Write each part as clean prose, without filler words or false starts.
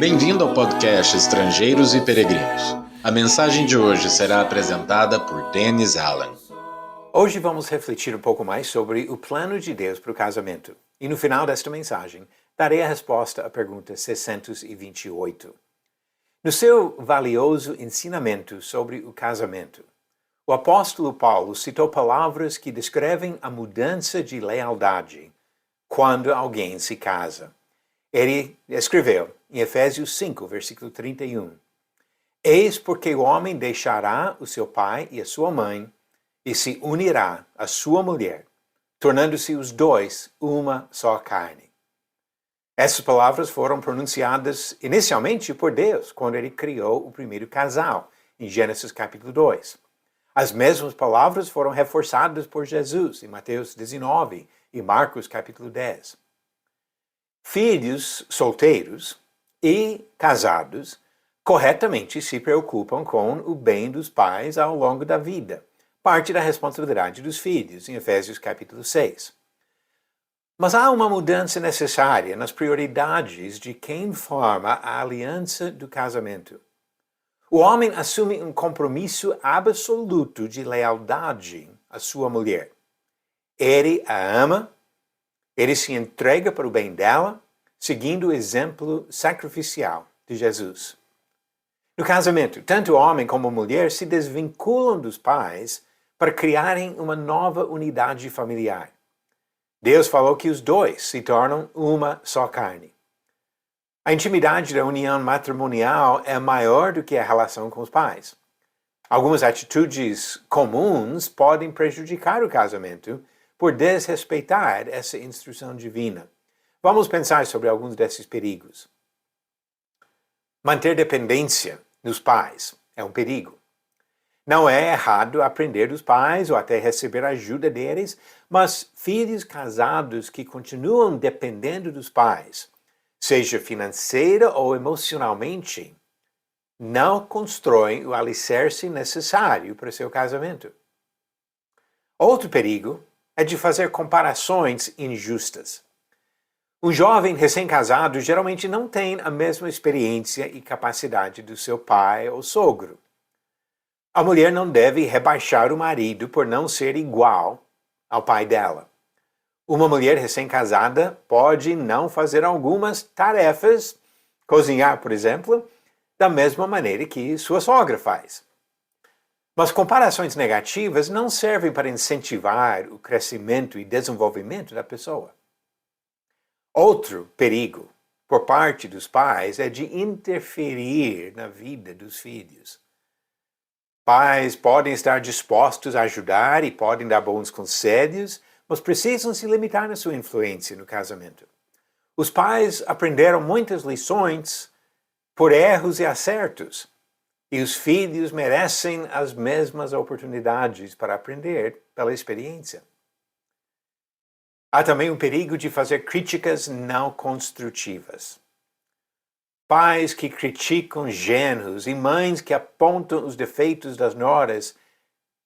Bem-vindo ao podcast Estrangeiros e Peregrinos. A mensagem de hoje será apresentada por Dennis Allen. Hoje vamos refletir um pouco mais sobre o plano de Deus para o casamento. E no final desta mensagem, darei a resposta à pergunta 628. No seu valioso ensinamento sobre o casamento, o apóstolo Paulo citou palavras que descrevem a mudança de lealdade quando alguém se casa. Ele escreveu em Efésios 5, versículo 31, Eis porque o homem deixará o seu pai e a sua mãe e se unirá à sua mulher, tornando-se os dois uma só carne. Essas palavras foram pronunciadas inicialmente por Deus, quando ele criou o primeiro casal, em Gênesis capítulo 2. As mesmas palavras foram reforçadas por Jesus, em Mateus 19 e Marcos capítulo 10. Filhos solteiros e casados corretamente se preocupam com o bem dos pais ao longo da vida, parte da responsabilidade dos filhos, em Efésios capítulo 6. Mas há uma mudança necessária nas prioridades de quem forma a aliança do casamento. O homem assume um compromisso absoluto de lealdade à sua mulher. Ele a ama, ele se entrega para o bem dela, seguindo o exemplo sacrificial de Jesus. No casamento, tanto o homem como a mulher se desvinculam dos pais para criarem uma nova unidade familiar. Deus falou que os dois se tornam uma só carne. A intimidade da união matrimonial é maior do que a relação com os pais. Algumas atitudes comuns podem prejudicar o casamento por desrespeitar essa instrução divina. Vamos pensar sobre alguns desses perigos. Manter dependência nos pais é um perigo. Não é errado aprender dos pais ou até receber ajuda deles, mas filhos casados que continuam dependendo dos pais, seja financeira ou emocionalmente, não constroem o alicerce necessário para seu casamento. Outro perigo é de fazer comparações injustas. Um jovem recém-casado geralmente não tem a mesma experiência e capacidade do seu pai ou sogro. A mulher não deve rebaixar o marido por não ser igual ao pai dela. Uma mulher recém-casada pode não fazer algumas tarefas, cozinhar, por exemplo, da mesma maneira que sua sogra faz. Mas comparações negativas não servem para incentivar o crescimento e desenvolvimento da pessoa. Outro perigo por parte dos pais é de interferir na vida dos filhos. Pais podem estar dispostos a ajudar e podem dar bons conselhos, mas precisam se limitar na sua influência no casamento. Os pais aprenderam muitas lições por erros e acertos, e os filhos merecem as mesmas oportunidades para aprender pela experiência. Há também um perigo de fazer críticas não construtivas. Pais que criticam genros e mães que apontam os defeitos das noras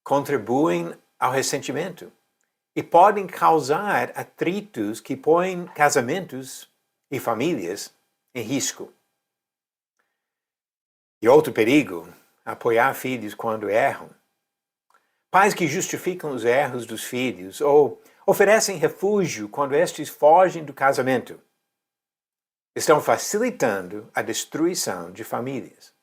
contribuem ao ressentimento e podem causar atritos que põem casamentos e famílias em risco. E outro perigo, apoiar filhos quando erram. Pais que justificam os erros dos filhos ou oferecem refúgio quando estes fogem do casamento estão facilitando a destruição de famílias.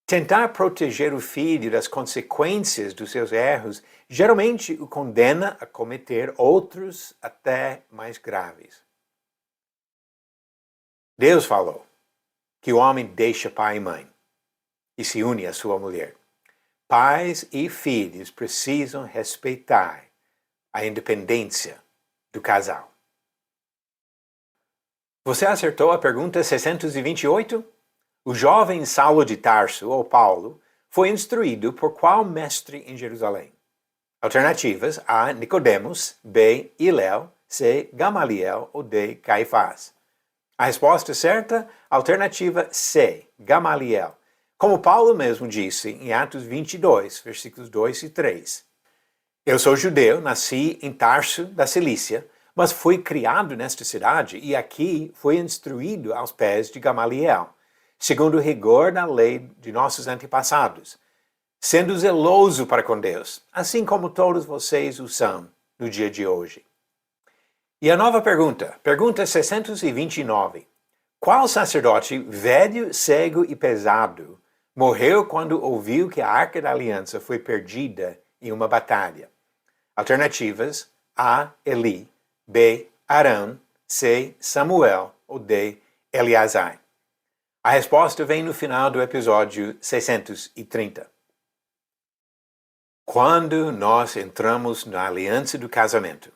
Tentar proteger o filho das consequências dos seus erros geralmente o condena a cometer outros até mais graves. Deus falou que o homem deixa pai e mãe e se une à sua mulher. Pais e filhos precisam respeitar a independência do casal. Você acertou a pergunta 628? O jovem Saulo de Tarso, ou Paulo, foi instruído por qual mestre em Jerusalém? Alternativas A. Nicodemos, B. Hillel, C. Gamaliel ou D. Caifás. A resposta certa, alternativa C. Gamaliel. Como Paulo mesmo disse em Atos 22, versículos 2 e 3. Eu sou judeu, nasci em Tarso, da Cilícia, mas foi criado nesta cidade e aqui foi instruído aos pés de Gamaliel, segundo o rigor da lei de nossos antepassados, sendo zeloso para com Deus, assim como todos vocês o são no dia de hoje. E a nova pergunta 629. Qual sacerdote velho, cego e pesado morreu quando ouviu que a Arca da Aliança foi perdida em uma batalha? Alternativas: A. Eli, B. Arão, C. Samuel ou D. Eleazar. A resposta vem no final do episódio 630. Quando nós entramos na aliança do casamento,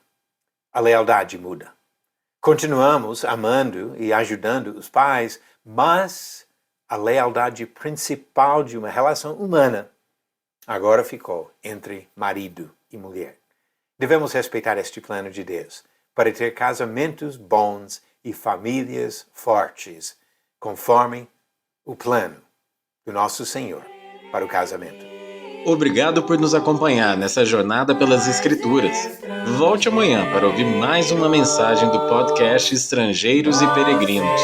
a lealdade muda. Continuamos amando e ajudando os pais, mas a lealdade principal de uma relação humana agora ficou entre marido e mulher. Devemos respeitar este plano de Deus para ter casamentos bons e famílias fortes, conforme o plano do nosso Senhor para o casamento. Obrigado por nos acompanhar nessa jornada pelas Escrituras. Volte amanhã para ouvir mais uma mensagem do podcast Estrangeiros e Peregrinos.